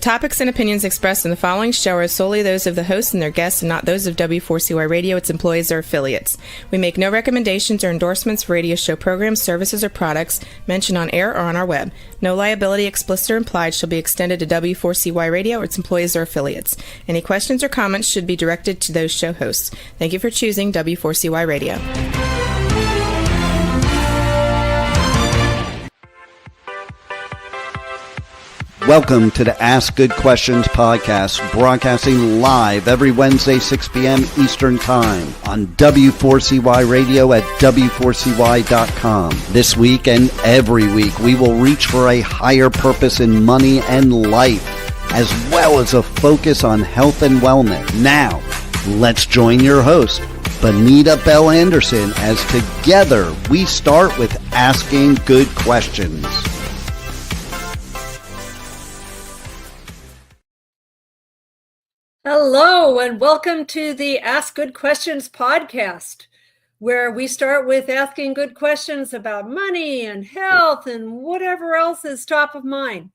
topics and opinions expressed in the following show are solely those of the host and their guests and not those of W4CY Radio, its employees, or affiliates. We make no recommendations or endorsements for radio show programs, services, or products mentioned on air or on our web. No liability, explicit or implied, shall be extended to W4CY Radio or its employees or affiliates. Any questions or comments should be directed to those show hosts. Thank you for choosing W4CY Radio. Welcome to the Ask Good Questions podcast, broadcasting live every Wednesday, 6 p.m. Eastern Time on W4CY Radio at W4CY.com. This week and every week, we will reach for a higher purpose in money and life, as well as a focus on health and wellness. Now, let's join your host, Bonita Bell-Andersen, as together we start with Asking Good Questions. Hello, and welcome to the Ask Good Questions podcast, where we start with asking good questions about money and health and whatever else is top of mind.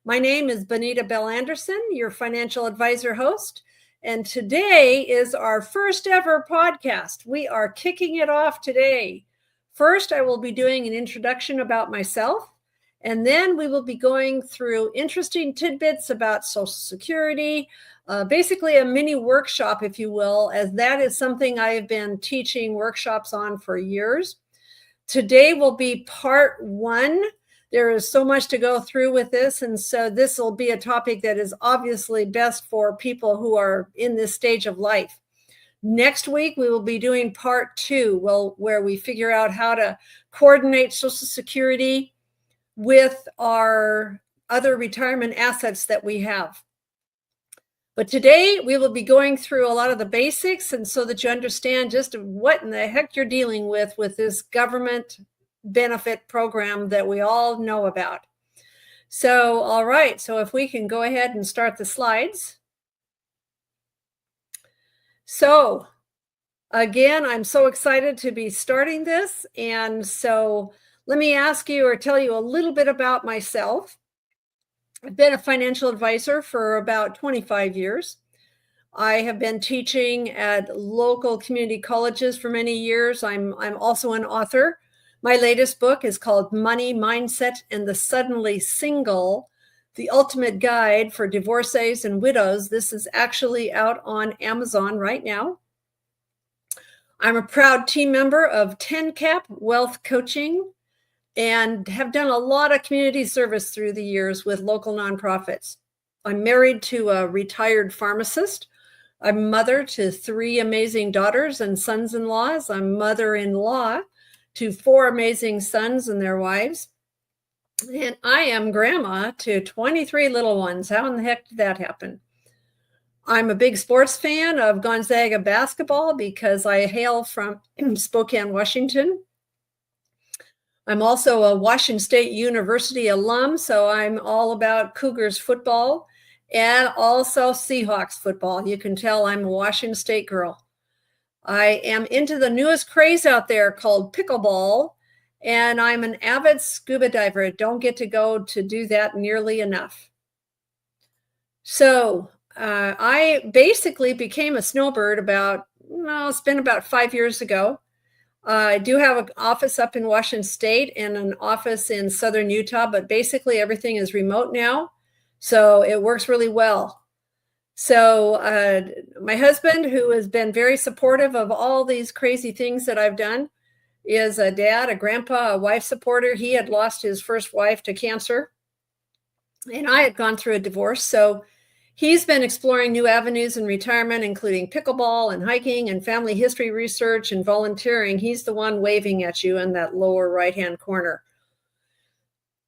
My name is Bonita Bell-Andersen, your financial advisor host, and today is our first ever podcast. We are kicking it off today. First, I will be doing an introduction about myself, and then we will be going through interesting tidbits about Social Security, basically a mini workshop, if you will, as that is something I have been teaching workshops on for years. Today will be part one. There is so much to go through with this, and so this will be a topic that is obviously best for people who are in this stage of life. Next week, we will be doing part two, where we figure out how to coordinate Social Security with our other retirement assets that we have. But today we will be going through a lot of the basics, and so that you understand just what in the heck you're dealing with this government benefit program that we all know about. So, all right, so if we can go ahead and start the slides. So, again, I'm so excited to be starting this, and so let me ask you or tell you a little bit about myself. I've been a financial advisor for about 25 years. I have been teaching at local community colleges for many years. I'm also an author. My latest book is called Money, Mindset, and the Suddenly Single, The Ultimate Guide for Divorcees and Widows. This is actually out on Amazon right now. I'm a proud team member of 10CAP Wealth Coaching, and have done a lot of community service through the years with local nonprofits. I'm married to a retired pharmacist. I'm mother to 3 amazing daughters and sons-in-laws. I'm mother-in-law to 4 amazing sons and their wives. And I am grandma to 23 little ones. How in the heck did that happen? I'm a big sports fan of Gonzaga basketball because I hail from Spokane, Washington. I'm also a Washington State University alum, so I'm all about Cougars football and also Seahawks football. You can tell I'm a Washington State girl. I am into the newest craze out there called pickleball, and I'm an avid scuba diver. Don't get to go to do that nearly enough. So I basically became a snowbird it's been about 5 years ago. I do have an office up in Washington State and an office in southern Utah, but basically everything is remote now, so it works really well. So my husband, who has been very supportive of all these crazy things that I've done, is a dad, a grandpa, a wife supporter. He had lost his first wife to cancer, and I had gone through a divorce, so he's been exploring new avenues in retirement, including pickleball and hiking and family history research and volunteering. He's the one waving at you in that lower right-hand corner.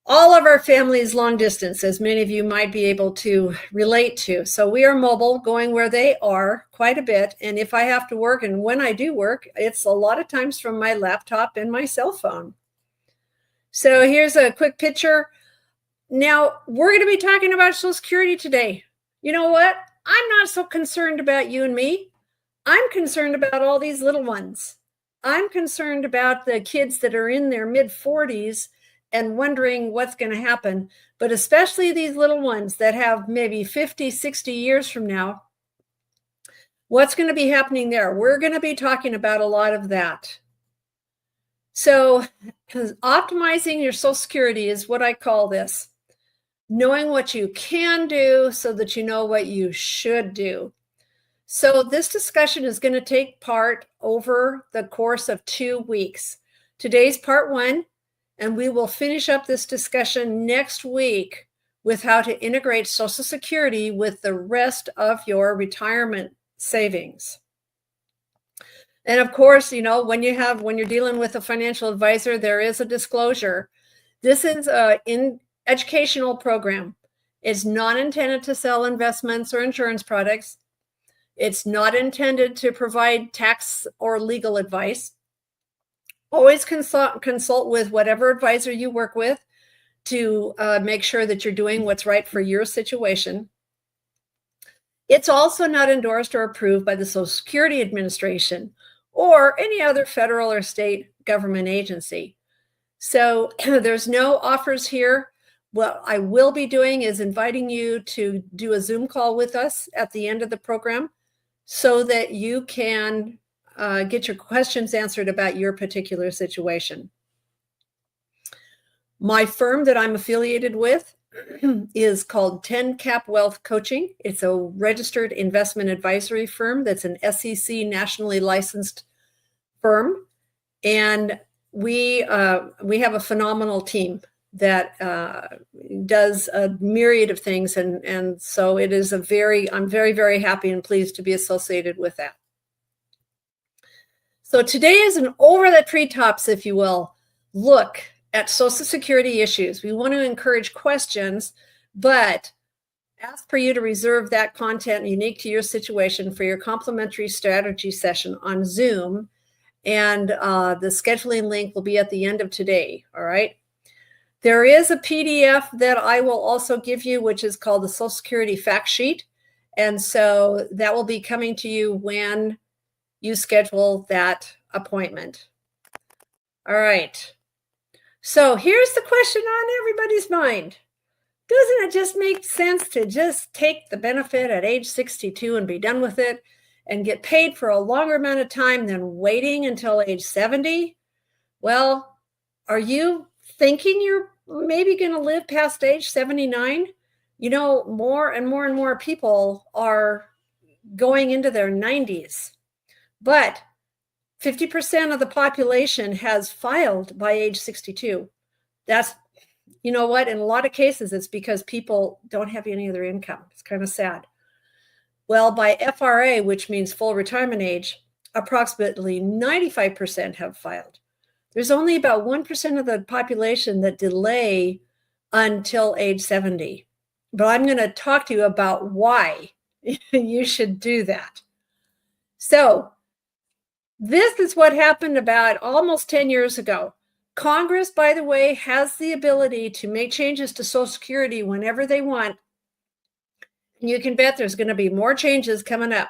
All of our family is long distance, as many of you might be able to relate to. So we are mobile, going where they are quite a bit. And if I have to work, and when I do work, it's a lot of times from my laptop and my cell phone. So here's a quick picture. Now, we're going to be talking about Social Security today. You know what? I'm not so concerned about you and me. I'm concerned about all these little ones. I'm concerned about the kids that are in their mid-40s and wondering what's going to happen, but especially these little ones that have maybe 50, 60 years from now, what's going to be happening there? We're going to be talking about a lot of that. So optimizing your Social Security is what I call this. Knowing what you can do so that you know what you should do. So this discussion is going to take part over the course of 2 weeks. Today's part 1, and we will finish up this discussion next week with how to integrate Social Security with the rest of your retirement savings. And of course, you know, when you're dealing with a financial advisor, there is a disclosure. This is an educational program. It's not intended to sell investments or insurance products. It's not intended to provide tax or legal advice. Always consult with whatever advisor you work with to make sure that you're doing what's right for your situation. It's also not endorsed or approved by the Social Security Administration or any other federal or state government agency. So there's no offers here. What I will be doing is inviting you to do a Zoom call with us at the end of the program so that you can get your questions answered about your particular situation. My firm that I'm affiliated with is called 10 Cap Wealth Coaching. It's a registered investment advisory firm that's an SEC nationally licensed firm. And we have a phenomenal team that does a myriad of things. And so it is I'm very, very happy and pleased to be associated with that. So today is an over the treetops, if you will, look at Social Security issues. We want to encourage questions, but ask for you to reserve that content unique to your situation for your complimentary strategy session on Zoom. And the scheduling link will be at the end of today, all right? There is a PDF that I will also give you, which is called the Social Security Fact Sheet. And so that will be coming to you when you schedule that appointment. All right. So here's the question on everybody's mind. Doesn't it just make sense to just take the benefit at age 62 and be done with it and get paid for a longer amount of time than waiting until age 70? Well, are you thinking you're maybe going to live past age 79? You know, more and more and more people are going into their 90s, but 50% of the population has filed by age 62. That's, you know what, in a lot of cases, it's because people don't have any other income. It's kind of sad. Well, by FRA, which means full retirement age, approximately 95% have filed. There's only about 1% of the population that delay until age 70. But I'm going to talk to you about why you should do that. So this is what happened about almost 10 years ago. Congress, by the way, has the ability to make changes to Social Security whenever they want. And you can bet there's going to be more changes coming up.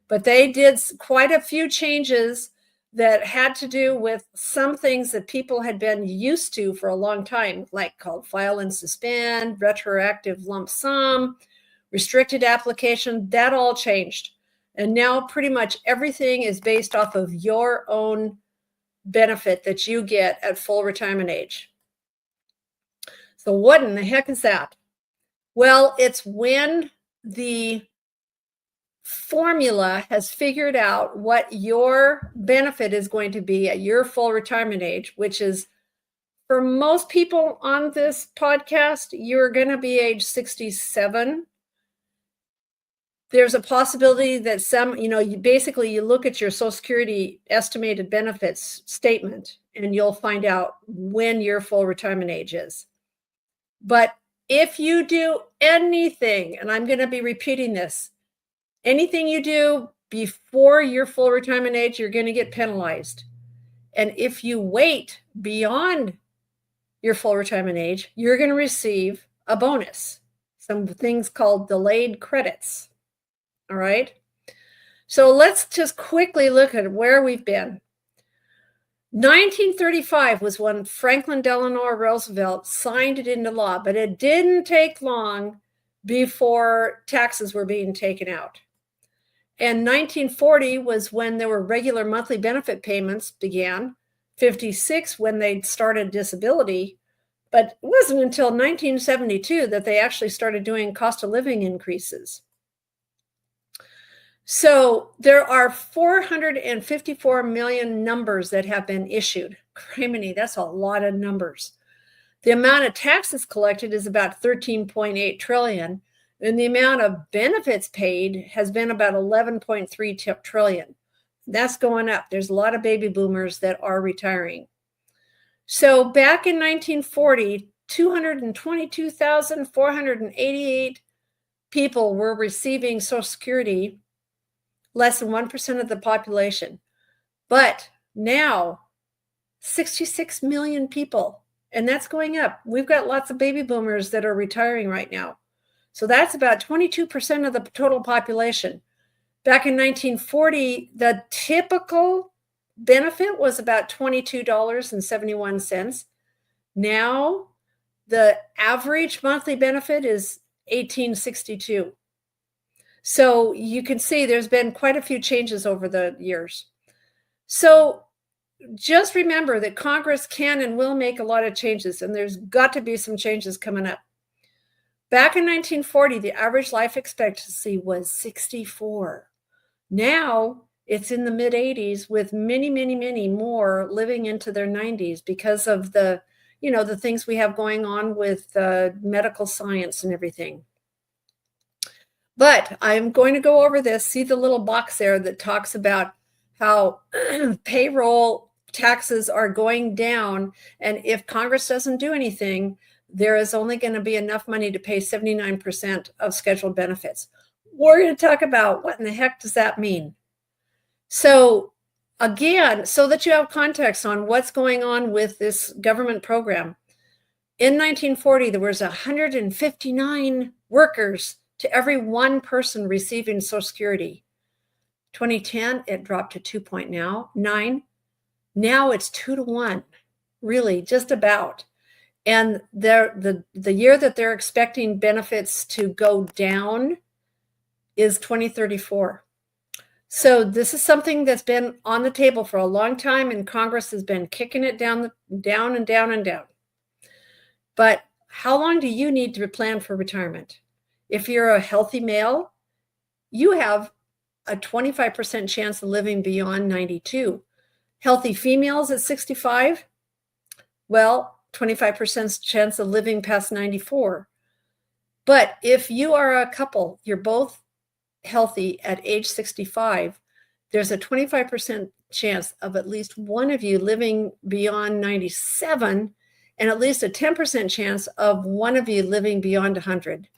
But they did quite a few changes that had to do with some things that people had been used to for a long time, like called file and suspend, retroactive lump sum, restricted application. That all changed. And now pretty much everything is based off of your own benefit that you get at full retirement age. So what in the heck is that? Well, it's when the formula has figured out what your benefit is going to be at your full retirement age, which is, for most people on this podcast, you're going to be age 67. There's a possibility that some, you look at your Social Security estimated benefits statement and you'll find out when your full retirement age is. But if you do anything, and I'm going to be repeating this, anything you do before your full retirement age, you're going to get penalized. And if you wait beyond your full retirement age, you're going to receive a bonus, some things called delayed credits. All right. So let's just quickly look at where we've been. 1935 was when Franklin Delano Roosevelt signed it into law, but it didn't take long before taxes were being taken out. And 1940 was when there were regular monthly benefit payments began. 56 when they started disability, but it wasn't until 1972 that they actually started doing cost of living increases. So there are 454 million numbers that have been issued. Criminy, that's a lot of numbers. The amount of taxes collected is about 13.8 trillion, and the amount of benefits paid has been about 11.3 trillion. That's going up. There's a lot of baby boomers that are retiring. So back in 1940, 222,488 people were receiving Social Security, less than 1% of the population. But now, 66 million people, and that's going up. We've got lots of baby boomers that are retiring right now. So that's about 22% of the total population. Back in 1940, the typical benefit was about $22.71. Now, the average monthly benefit is $18.62. So you can see there's been quite a few changes over the years. So just remember that Congress can and will make a lot of changes, and there's got to be some changes coming up. Back in 1940, the average life expectancy was 64. Now it's in the mid 80s, with many, many, many more living into their 90s because of the things we have going on with medical science and everything. But I'm going to go over this. See the little box there that talks about how payroll taxes are going down. And if Congress doesn't do anything, there is only going to be enough money to pay 79% of scheduled benefits. We're going to talk about what in the heck does that mean? So again, so that you have context on what's going on with this government program. In 1940, there was 159 workers to every one person receiving Social Security. 2010, it dropped to 2.9. Now it's 2 to 1, really, just about. And the year that they're expecting benefits to go down is 2034. So this is something that's been on the table for a long time, and Congress has been kicking it down and down. But how long do you need to plan for retirement? If you're a healthy male, you have a 25% chance of living beyond 92. Healthy females at 65, well, 25% chance of living past 94. But if you are a couple, you're both healthy at age 65, there's a 25% chance of at least one of you living beyond 97, and at least a 10% chance of one of you living beyond 100.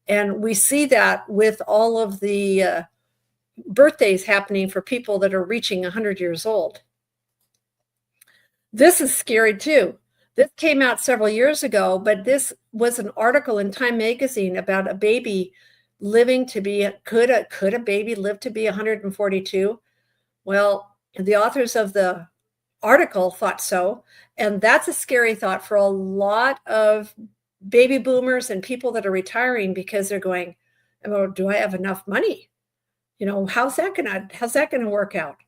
And we see that with all of the birthdays happening for people that are reaching 100 years old. This is scary too. This came out several years ago, but this was an article in Time magazine about a baby living to be, could a baby live to be 142? Well, the authors of the article thought so. And that's a scary thought for a lot of baby boomers and people that are retiring, because they're going, oh, do I have enough money? How's that gonna work out?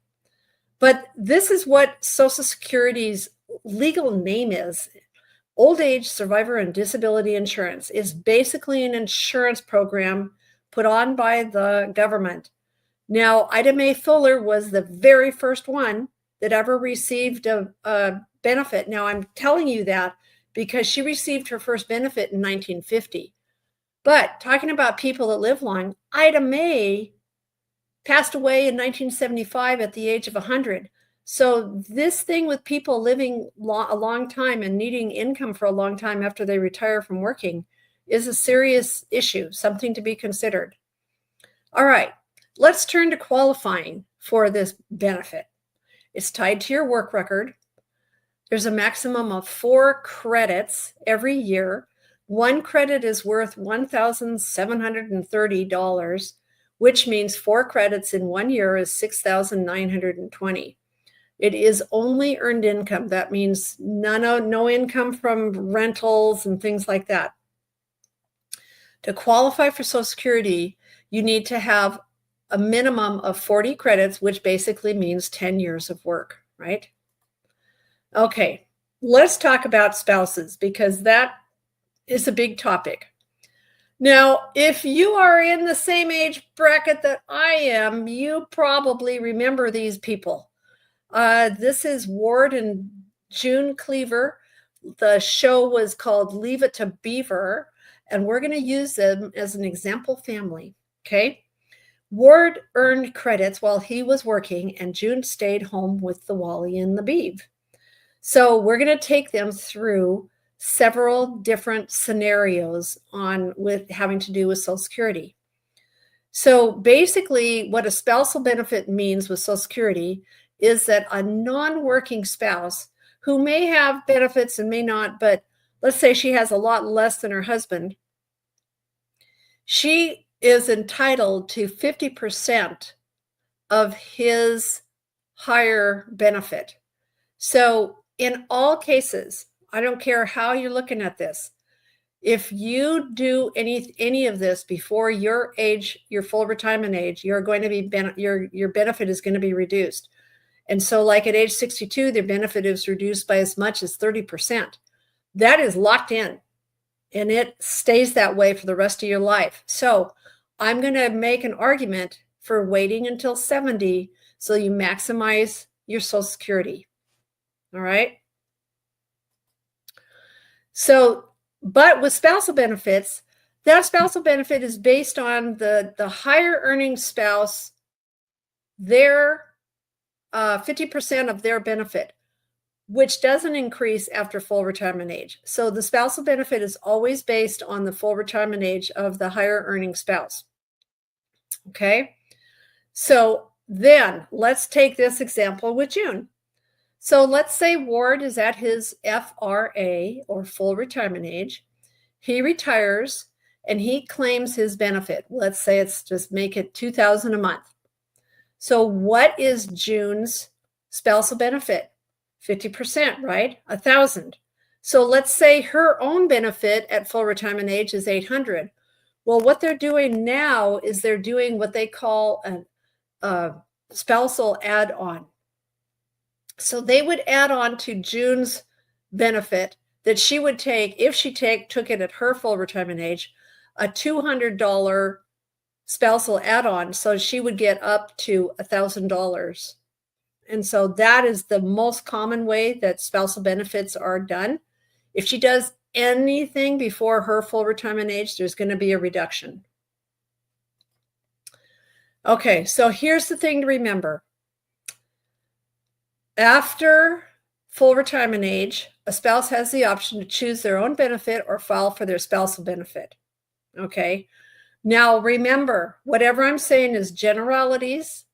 But this is what Social Security's legal name is. Old Age Survivor and Disability Insurance is basically an insurance program put on by the government. Now, Ida Mae Fuller was the very first one that ever received a benefit. Now, I'm telling you that because she received her first benefit in 1950. But talking about people that live long, Ida Mae passed away in 1975 at the age of 100. So this thing with people living a long time and needing income for a long time after they retire from working is a serious issue, something to be considered. All right, let's turn to qualifying for this benefit. It's tied to your work record. There's a maximum of 4 credits every year. One credit is worth $1,730, which means 4 credits in 1 year is $6,920. It is only earned income. That means no income from rentals and things like that. To qualify for Social Security, you need to have a minimum of 40 credits, which basically means 10 years of work, right? Okay, let's talk about spouses because that is a big topic. Now, if you are in the same age bracket that I am, you probably remember these people. This is Ward and June Cleaver. The show was called Leave It to Beaver, and we're going to use them as an example family, okay? Ward earned credits while he was working, and June stayed home with the Wally and the Beav. So we're going to take them through several different scenarios with having to do with Social Security. So basically, what a spousal benefit means with Social Security is that a non-working spouse who may have benefits and may not, but let's say she has a lot less than her husband, she is entitled to 50% of his higher benefit. So in all cases, I don't care how you're looking at this, if you do any of this before your age, your full retirement age, you're going to be your benefit is going to be reduced. And so like at age 62, their benefit is reduced by as much as 30%. That is locked in and it stays that way for the rest of your life. So I'm going to make an argument for waiting until 70 so you maximize your Social Security. All right. So, but with spousal benefits, that spousal benefit is based on the higher earning spouse, their 50% of their benefit, which doesn't increase after full retirement age. So the spousal benefit is always based on the full retirement age of the higher earning spouse. Okay. So then let's take this example with June. So let's say Ward is at his FRA or full retirement age. He retires and he claims his benefit. Let's say it's just make it $2,000 a month. So what is June's spousal benefit? 50%, right? $1,000. So let's say her own benefit at full retirement age is $800. Well, what they're doing now is they're doing what they call a spousal add-on. So they would add on to June's benefit that she would take, if she took it at her full retirement age, a $200 spousal add-on. So she would get up to $1,000. And so that is the most common way that spousal benefits are done. If she does anything before her full retirement age, there's going to be a reduction. Okay, so here's the thing to remember. After full retirement age, a spouse has the option to choose their own benefit or file for their spousal benefit. Okay. Now remember, whatever I'm saying is generalities.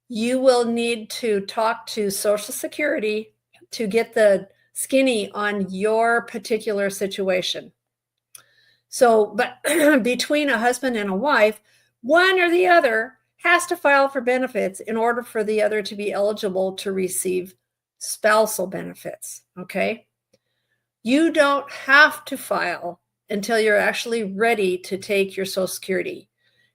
You will need to talk to Social Security to get the skinny on your particular situation. So, but between a husband and a wife, one or the other has to file for benefits in order for the other to be eligible to receive spousal benefits, okay? You don't have to file until you're actually ready to take your Social Security.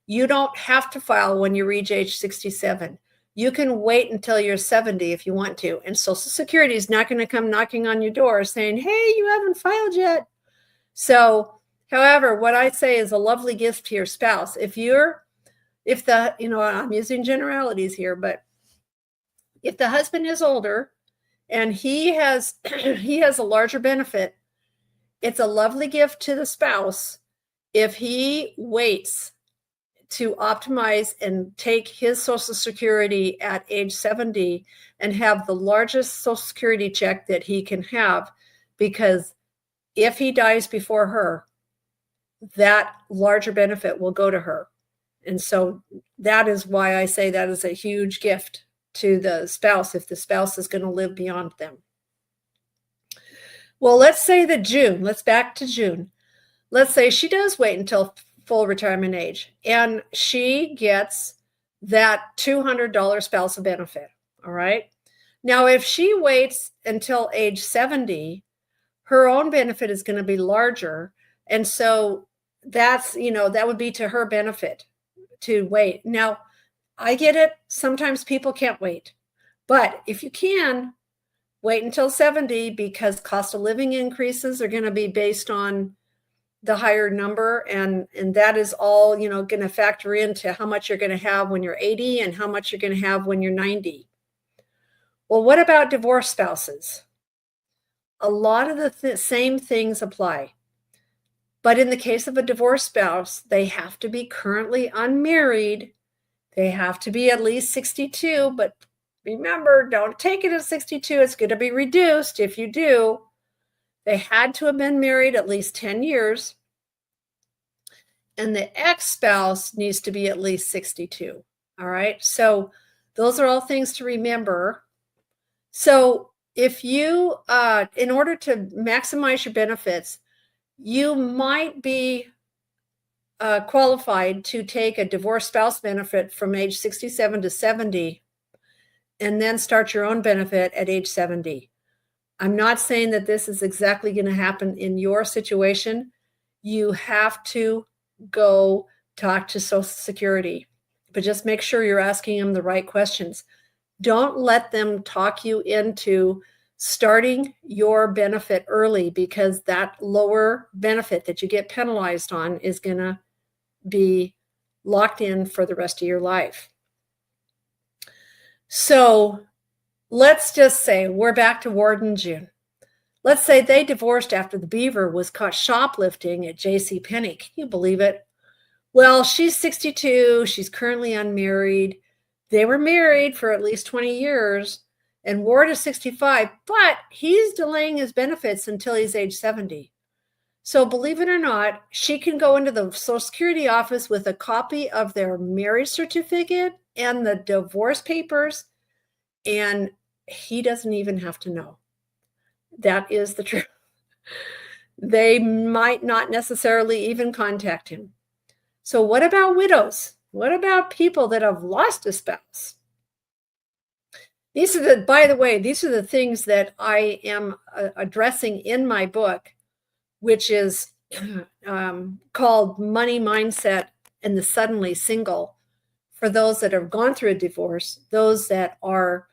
You don't have to file when you reach age 67. You can wait until you're 70 if you want to, and Social Security is not going to come knocking on your door saying, hey, you haven't filed yet. So, however, what I say is a lovely gift to your spouse. I'm using generalities here, but if the husband is older and he has a larger benefit, it's a lovely gift to the spouse if he waits to optimize and take his Social Security at age 70 and have the largest Social Security check that he can have, because if he dies before her, that larger benefit will go to her. And so that is why I say that is a huge gift to the spouse if the spouse is going to live beyond them. Well, let's say that let's back to June. Let's say she does wait until full retirement age and she gets that $200 spousal benefit. All right. Now, if she waits until age 70, her own benefit is going to be larger. And so that's, that would be to her benefit to wait. Now, I get it. Sometimes people can't wait. But if you can, wait until 70, because cost of living increases are going to be based on the higher number. And that is all, going to factor into how much you're going to have when you're 80 and how much you're going to have when you're 90. Well, what about divorced spouses? A lot of the same things apply. But in the case of a divorced spouse, they have to be currently unmarried. They have to be at least 62. But remember, don't take it at 62. It's going to be reduced if you do. They had to have been married at least 10 years. And the ex-spouse needs to be at least 62. All right. So those are all things to remember. So if you, in order to maximize your benefits, you might be qualified to take a divorced spouse benefit from age 67 to 70 and then start your own benefit at age 70. I'm not saying that this is exactly going to happen in your situation. You have to go talk to Social Security, but just make sure you're asking them the right questions. Don't let them talk you into starting your benefit early, because that lower benefit that you get penalized on is going to be locked in for the rest of your life. So let's just say we're back to Ward and June. Let's say they divorced after the beaver was caught shoplifting at JCPenney. Can you believe it? Well, she's 62. She's currently unmarried. They were married for at least 20 years. And Ward is 65, but he's delaying his benefits until he's age 70. So believe it or not, she can go into the Social Security office with a copy of their marriage certificate and the divorce papers, and he doesn't even have to know. That is the truth. They might not necessarily even contact him. So what about widows? What about people that have lost a spouse? These are by the way, these are the things that I am addressing in my book, which is called Money Mindset and the Suddenly Single, for those that have gone through a divorce, those that are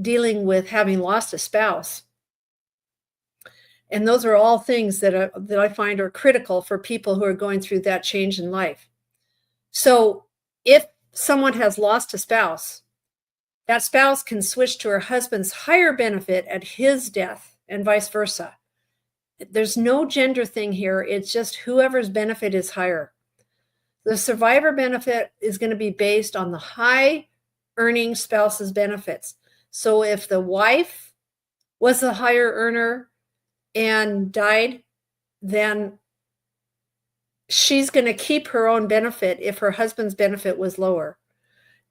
dealing with having lost a spouse. And those are all things that I find are critical for people who are going through that change in life. So if someone has lost a spouse, that spouse can switch to her husband's higher benefit at his death and vice versa. There's no gender thing here. It's just whoever's benefit is higher. The survivor benefit is going to be based on the high earning spouse's benefits. So if the wife was a higher earner and died, then she's going to keep her own benefit if her husband's benefit was lower.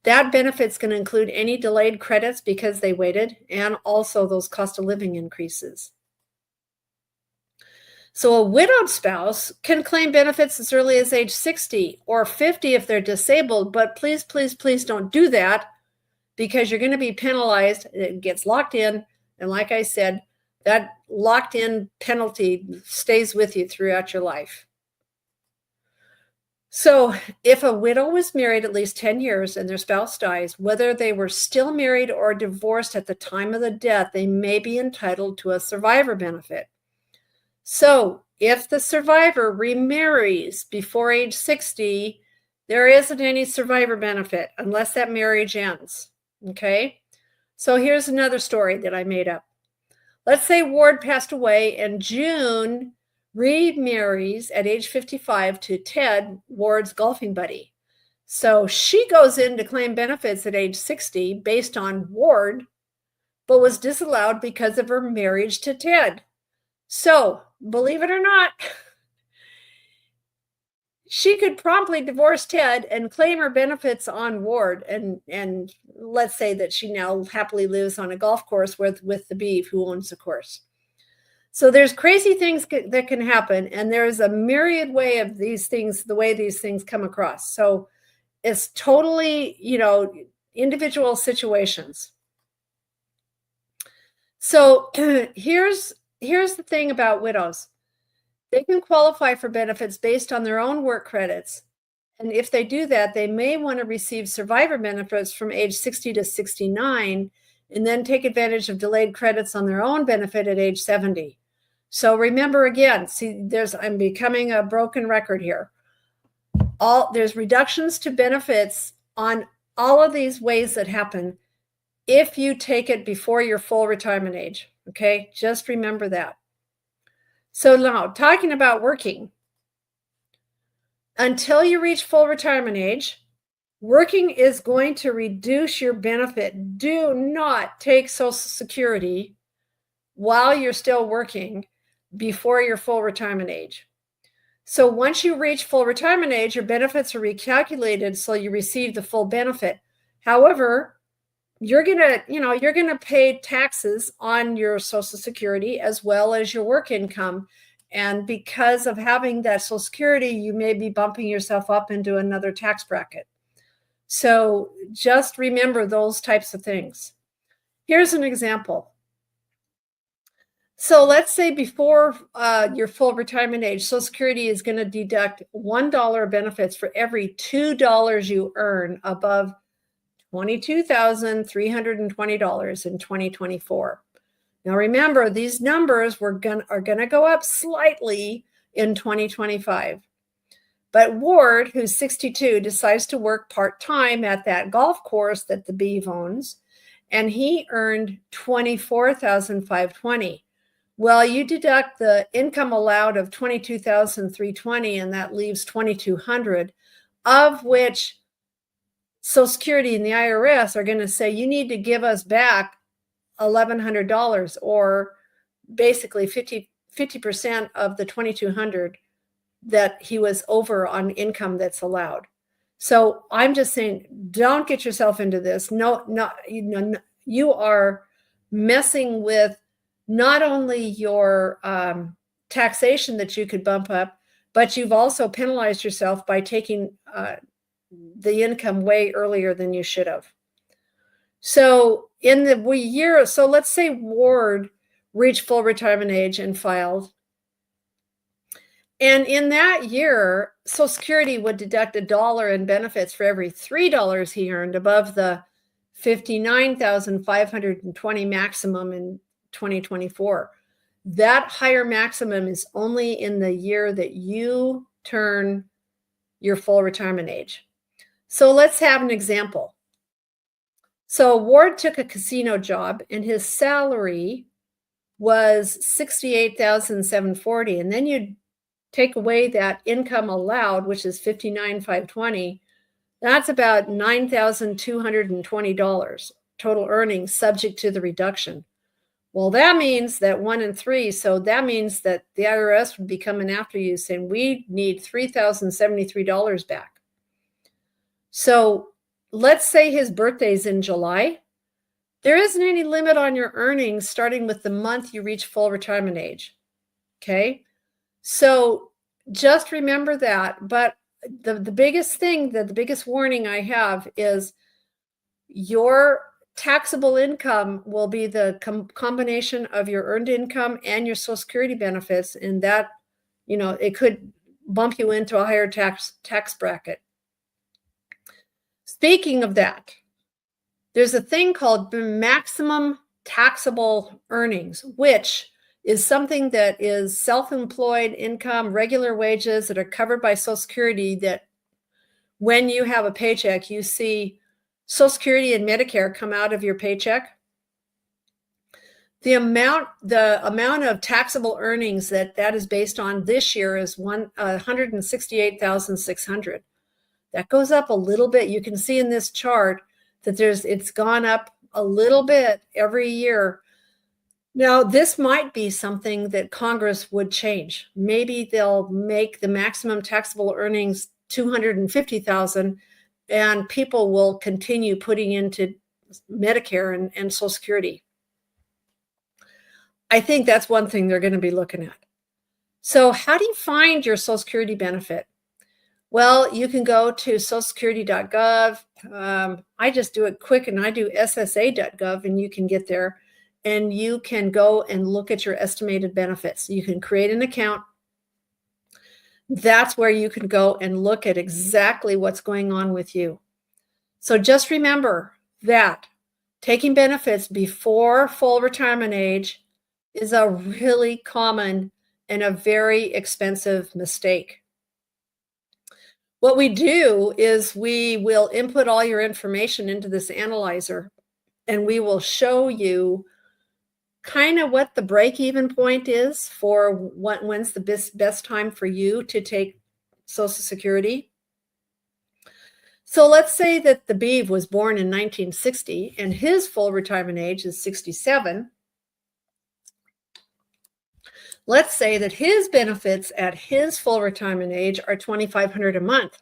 That benefit's going to include any delayed credits because they waited, and also those cost of living increases. So a widowed spouse can claim benefits as early as age 60 or 50 if they're disabled, but please, please, please don't do that, because you're going to be penalized. It gets locked in, and like I said, that locked in penalty stays with you throughout your life. So if a widow was married at least 10 years and their spouse dies, whether they were still married or divorced at the time of the death, they may be entitled to a survivor benefit. So if the survivor remarries before age 60, there isn't any survivor benefit unless that marriage ends. Okay? So here's another story that I made up. Let's say Ward passed away and June remarries at age 55 to Ted, Ward's golfing buddy. So she goes in to claim benefits at age 60 based on Ward, but was disallowed because of her marriage to Ted. So, believe it or not, she could promptly divorce Ted and claim her benefits on Ward. And let's say that she now happily lives on a golf course with the beef who owns the course. So there's crazy things that can happen, and there's a myriad way of these things, the way these things come across. So it's totally, individual situations. So here's the thing about widows. They can qualify for benefits based on their own work credits. And if they do that, they may want to receive survivor benefits from age 60 to 69 and then take advantage of delayed credits on their own benefit at age 70. So remember again, see, I'm becoming a broken record here. There's reductions to benefits on all of these ways that happen if you take it before your full retirement age. Okay, just remember that. So now, talking about working, until you reach full retirement age, working is going to reduce your benefit. Do not take Social Security while you're still working before your full retirement age. So once you reach full retirement age, your benefits are recalculated so you receive the full benefit. However, you're gonna pay taxes on your Social Security as well as your work income. And because of having that Social Security, you may be bumping yourself up into another tax bracket. So just remember those types of things. Here's an example. So let's say before your full retirement age, Social Security is going to deduct $1 benefits for every $2 you earn above $22,320 in 2024. Now remember, these numbers are going to go up slightly in 2025. But Ward, who's 62, decides to work part-time at that golf course that the Beeve owns, and he earned $24,520. Well, you deduct the income allowed of $22,320, and that leaves $2,200, of which Social Security and the IRS are going to say you need to give us back $1,100, or basically 50% of the $2,200 that he was over on income that's allowed. So I'm just saying, don't get yourself into this. You are messing with not only your taxation that you could bump up, but you've also penalized yourself by taking the income way earlier than you should have. So in the year, so let's say Ward reached full retirement age and filed. And in that year, Social Security would deduct $1 in benefits for every $3 he earned above the $59,520 maximum in 2024. That higher maximum is only in the year that you turn your full retirement age. So let's have an example. So Ward took a casino job and his salary was $68,740, and then you take away that income allowed, which is $59,520. That's about $9,220 total earnings subject to the reduction. Well, that means that 1 in 3. So that means that the IRS would be coming after you saying, we need $3,073 back. So let's say his birthday's in July. There isn't any limit on your earnings starting with the month you reach full retirement age. Okay. So just remember that. But the biggest thing, the biggest warning I have is your taxable income will be the combination of your earned income and your Social Security benefits. And that, it could bump you into a higher tax bracket. Speaking of that, there's a thing called maximum taxable earnings, which is something that is self-employed income, regular wages that are covered by Social Security, that when you have a paycheck, you see Social Security and Medicare come out of your paycheck. The amount of taxable earnings that is based on this year is $168,600. That goes up a little bit. You can see in this chart that it's gone up a little bit every year. Now, this might be something that Congress would change. Maybe they'll make the maximum taxable earnings $250,000, and people will continue putting into Medicare and Social Security. I think that's one thing they're going to be looking at. So how do you find your Social Security benefit? Well, you can go to socialsecurity.gov. I just do it quick, and I do ssa.gov, and you can get there. and you can go and look at your estimated benefits. You can create an account. That's where you can go and look at exactly what's going on with you. So just remember that taking benefits before full retirement age is a really common and a very expensive mistake. What we do is we will input all your information into this analyzer, and we will show you kind of what the break-even point is for when's the best time for you to take Social Security. So let's say that the Beav was born in 1960 and his full retirement age is 67. Let's say that his benefits at his full retirement age are $2,500 a month.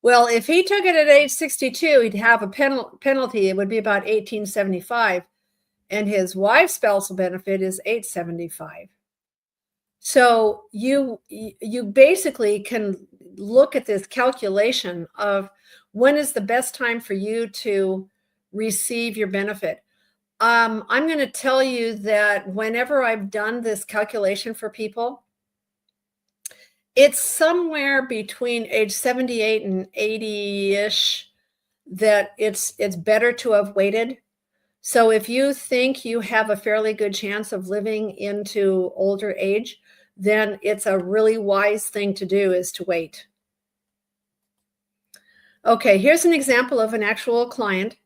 Well, if he took it at age 62, he'd have a penalty. It would be about $1,875. And his wife's spousal benefit is $875. So you basically can look at this calculation of when is the best time for you to receive your benefit. I'm going to tell you that whenever I've done this calculation for people, it's somewhere between age 78 and 80-ish that it's better to have waited. So if you think you have a fairly good chance of living into older age, then it's a really wise thing to do is to wait. Okay, here's an example of an actual client.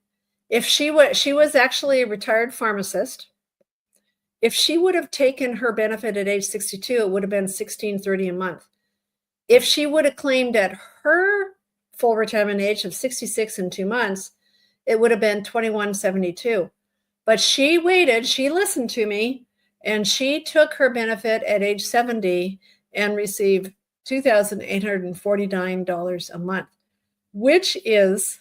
If she was actually a retired pharmacist. If she would have taken her benefit at age 62, it would have been $1,630 a month. If she would have claimed at her full retirement age of 66 and 2 months, it would have been $2,172. But she waited, she listened to me, and she took her benefit at age 70 and received $2,849 a month, which is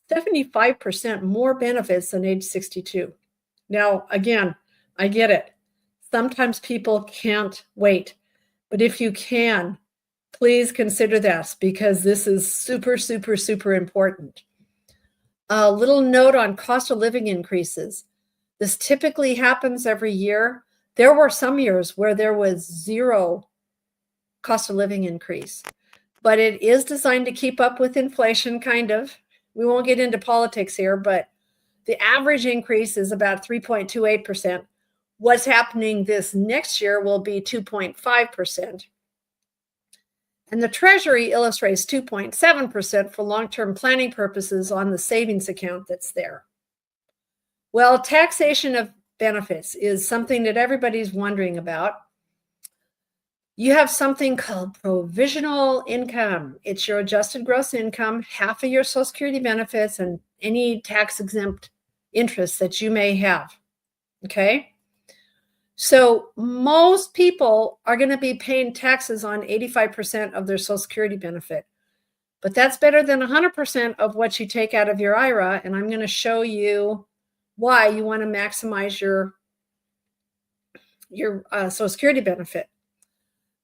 75% more benefits than age 62. Now, again, I get it. Sometimes people can't wait, but if you can, please consider this because this is super, super, super important. A little note on cost of living increases. This typically happens every year. There were some years where there was zero cost of living increase, but it is designed to keep up with inflation, kind of. We won't get into politics here, but the average increase is about 3.28%. What's happening this next year will be 2.5%. And the Treasury illustrates 2.7% for long-term planning purposes on the savings account that's there. Well, taxation of benefits is something that everybody's wondering about. You have something called provisional income. It's your adjusted gross income, half of your Social Security benefits, and any tax-exempt interest that you may have, okay? So most people are going to be paying taxes on 85% of their Social Security benefit, but that's better than 100% of what you take out of your IRA, and I'm going to show you why you want to maximize your Social Security benefit.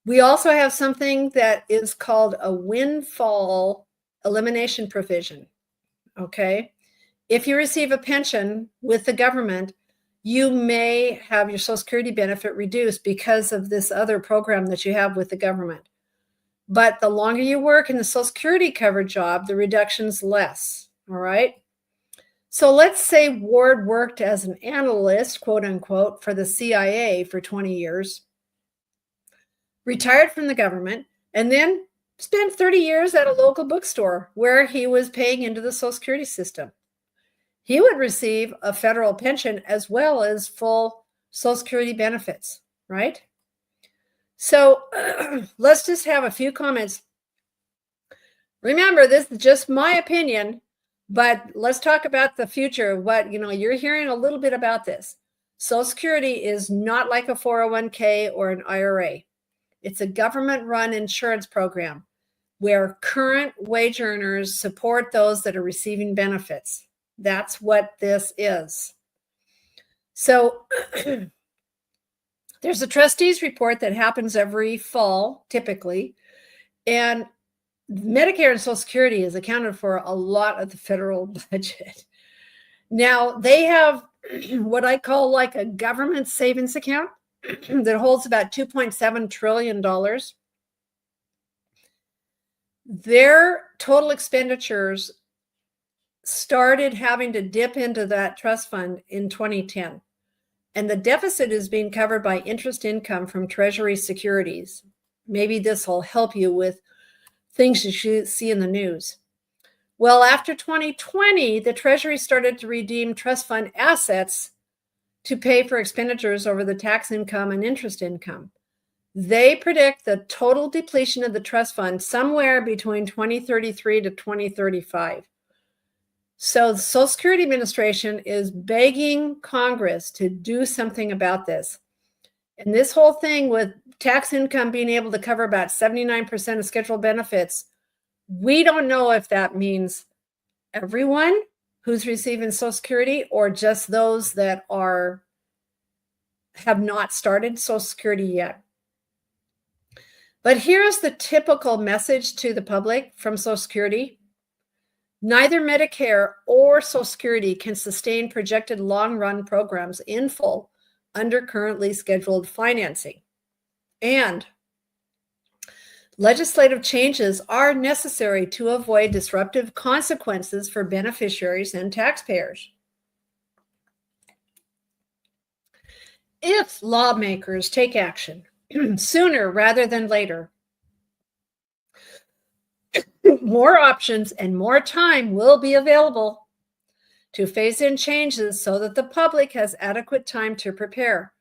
We also have something that is called a windfall elimination provision, okay? If you receive a pension with the government, you may have your Social Security benefit reduced because of this other program that you have with the government. But the longer you work in the Social Security covered job, the reduction's less, all right? So let's say Ward worked as an analyst, quote unquote, for the CIA for 20 years, retired from the government, and then spent 30 years at a local bookstore where he was paying into the Social Security system. He would receive a federal pension as well as full Social Security benefits, right? So let's just have a few comments. Remember, this is just my opinion, but let's talk about the future. You're hearing a little bit about this. Social Security is not like a 401k or an IRA. It's a government-run insurance program where current wage earners support those that are receiving benefits. That's what this is. So there's a trustees report that happens every fall, typically, and Medicare and Social Security is accounted for a lot of the federal budget. Now, they have what I call like a government savings account that holds about $2.7 trillion. Their total expenditures started having to dip into that trust fund in 2010. And the deficit is being covered by interest income from Treasury securities. Maybe this will help you with things you should see in the news. Well, after 2020, the Treasury started to redeem trust fund assets to pay for expenditures over the tax income and interest income. They predict the total depletion of the trust fund somewhere between 2033 to 2035. So the Social Security Administration is begging Congress to do something about this. And this whole thing with tax income being able to cover about 79% of scheduled benefits, we don't know if that means everyone who's receiving Social Security or just those that have not started Social Security yet. But here's the typical message to the public from Social Security. Neither Medicare or Social Security can sustain projected long-run programs in full under currently scheduled financing. And legislative changes are necessary to avoid disruptive consequences for beneficiaries and taxpayers. If lawmakers take action sooner rather than later, more options and more time will be available to phase in changes so that the public has adequate time to prepare.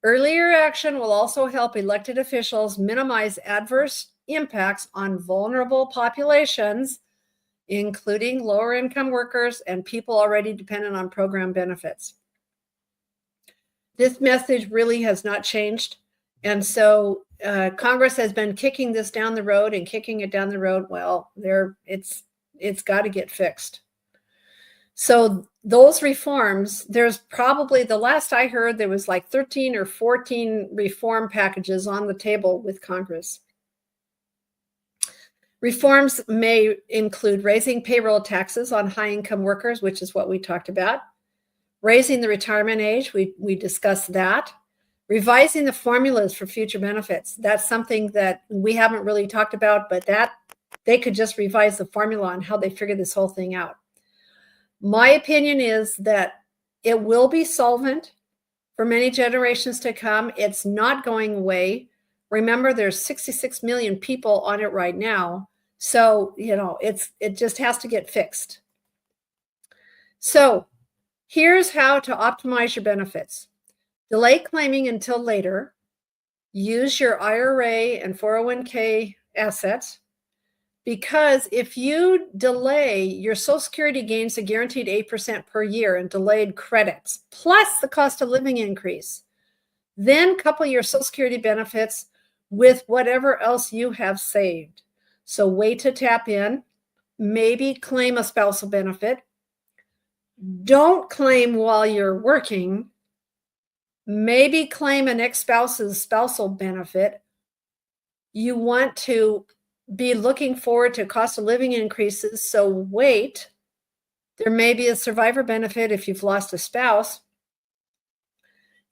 Earlier action will also help elected officials minimize adverse impacts on vulnerable populations, including lower income workers and people already dependent on program benefits. This message really has not changed. And so Congress has been kicking this down the road and kicking it down the road. Well, it's got to get fixed. So those reforms, there's probably, the last I heard, there was like 13 or 14 reform packages on the table with Congress. Reforms may include raising payroll taxes on high-income workers, which is what we talked about. Raising the retirement age, we discussed that. Revising the formulas for future benefits. That's something that we haven't really talked about, but that they could just revise the formula on how they figure this whole thing out. My opinion is that it will be solvent for many generations to come. It's not going away. Remember, there's 66 million people on it right now. So, it just has to get fixed. So here's how to optimize your benefits. Delay claiming until later. Use your IRA and 401k assets, because if you delay, your Social Security gains a guaranteed 8% per year in delayed credits, plus the cost of living increase. Then couple your Social Security benefits with whatever else you have saved. So wait to tap in, maybe claim a spousal benefit. Don't claim while you're working. Maybe claim an ex-spouse's spousal benefit. You want to be looking forward to cost of living increases, so wait. There may be a survivor benefit if you've lost a spouse.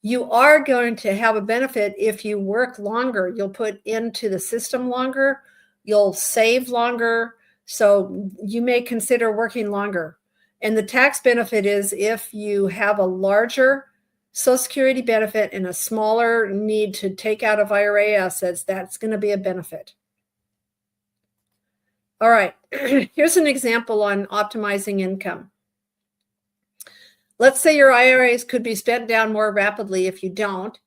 You are going to have a benefit if you work longer. You'll put into the system longer. You'll save longer. So you may consider working longer. And the tax benefit is if you have a larger Social Security benefit and a smaller need to take out of IRA assets, that's going to be a benefit. All right, here's an example on optimizing income. Let's say your IRAs could be spent down more rapidly. If you don't,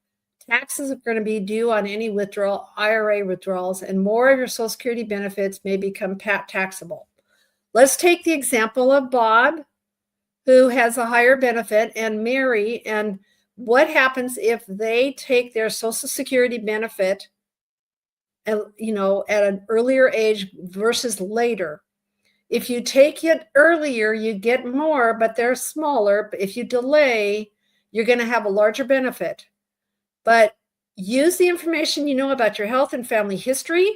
taxes are going to be due on any IRA withdrawals, and more of your Social Security benefits may become taxable. Let's take the example of Bob, who has a higher benefit, and Mary, and what happens if they take their Social Security benefit at an earlier age versus later? If you take it earlier, you get more, but they're smaller. But if you delay, you're going to have a larger benefit. But use the information you know about your health and family history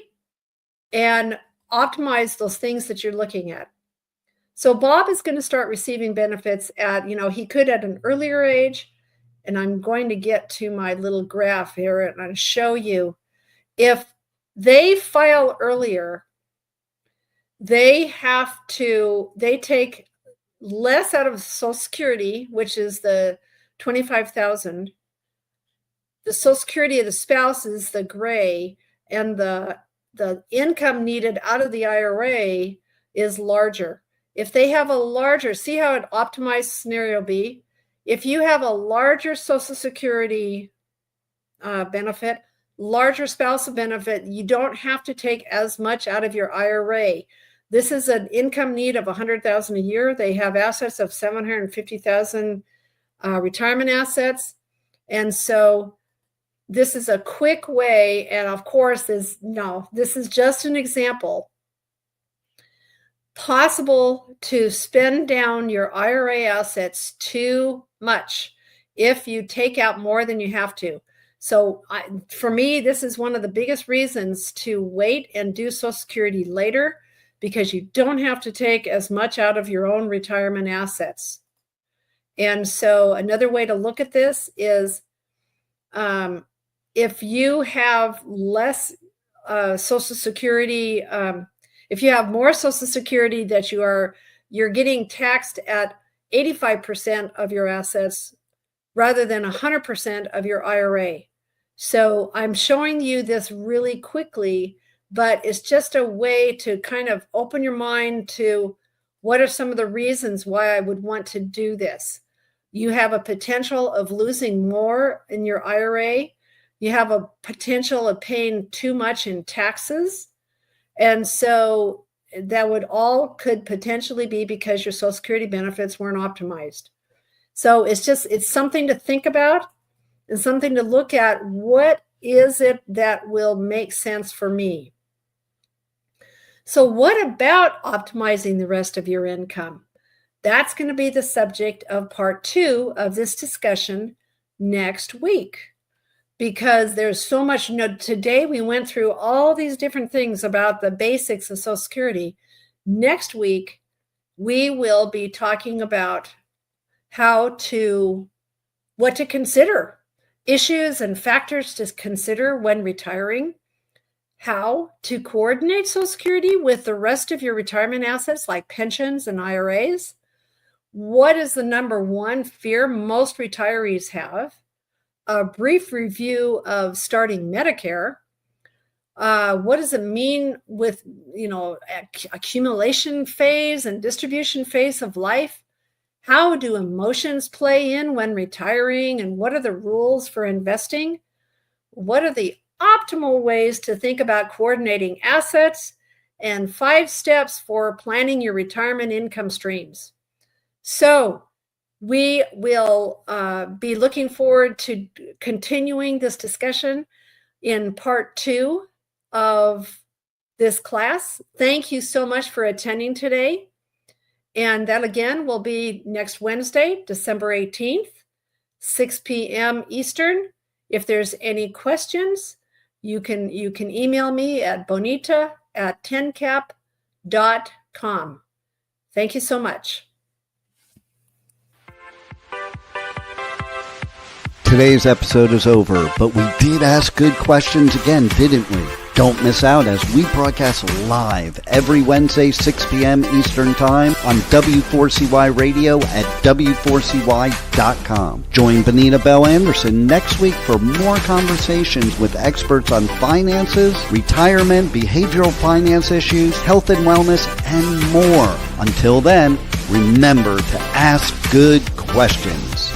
and optimize those things that you're looking at. So Bob is going to start receiving benefits at, he could at an earlier age. And I'm going to get to my little graph here and I'll show you. If they file earlier, they take less out of Social Security, which is the $25,000. The Social Security of the spouse is the gray, and the income needed out of the IRA is larger. If they have a larger, see how an optimized scenario be? If you have a larger Social Security benefit, larger spousal benefit, you don't have to take as much out of your IRA. This is an income need of $100,000 a year. They have assets of $750,000 retirement assets. And so this is a quick way. And of course, this is just an example. Possible to spend down your IRA assets too much if you take out more than you have to. So for me, this is one of the biggest reasons to wait and do Social Security later, because you don't have to take as much out of your own retirement assets. And so another way to look at this is if you have less Social Security, if you have more Social Security that you're getting taxed at 85% of your assets rather than 100% of your IRA. So I'm showing you this really quickly, but it's just a way to kind of open your mind to what are some of the reasons why I would want to do this. You have a potential of losing more in your IRA. You have a potential of paying too much in taxes. And so that could potentially be because your Social Security benefits weren't optimized. So it's something to think about and something to look at. What is it that will make sense for me? So what about optimizing the rest of your income? That's going to be the subject of part 2 of this discussion next week, because there's so much. Today we went through all these different things about the basics of Social Security. Next week, we will be talking about what to consider, issues and factors to consider when retiring, how to coordinate Social Security with the rest of your retirement assets like pensions and IRAs. What is the number one fear most retirees have? A brief review of starting Medicare. What does it mean with, accumulation phase and distribution phase of life? How do emotions play in when retiring? And what are the rules for investing? What are the optimal ways to think about coordinating assets? And 5 steps for planning your retirement income streams. So we will be looking forward to continuing this discussion in part 2 of this class. Thank you so much for attending today. And that again will be next Wednesday, December 18th, 6 p.m. Eastern. If there's any questions, you can email me at bonita@10cap.com. Thank you so much. Today's episode is over, but we did ask good questions again, didn't we? Don't miss out as we broadcast live every Wednesday, 6 p.m. Eastern Time on W4CY Radio at W4CY.com. Join Bonita Bell-Andersen next week for more conversations with experts on finances, retirement, behavioral finance issues, health and wellness, and more. Until then, remember to ask good questions.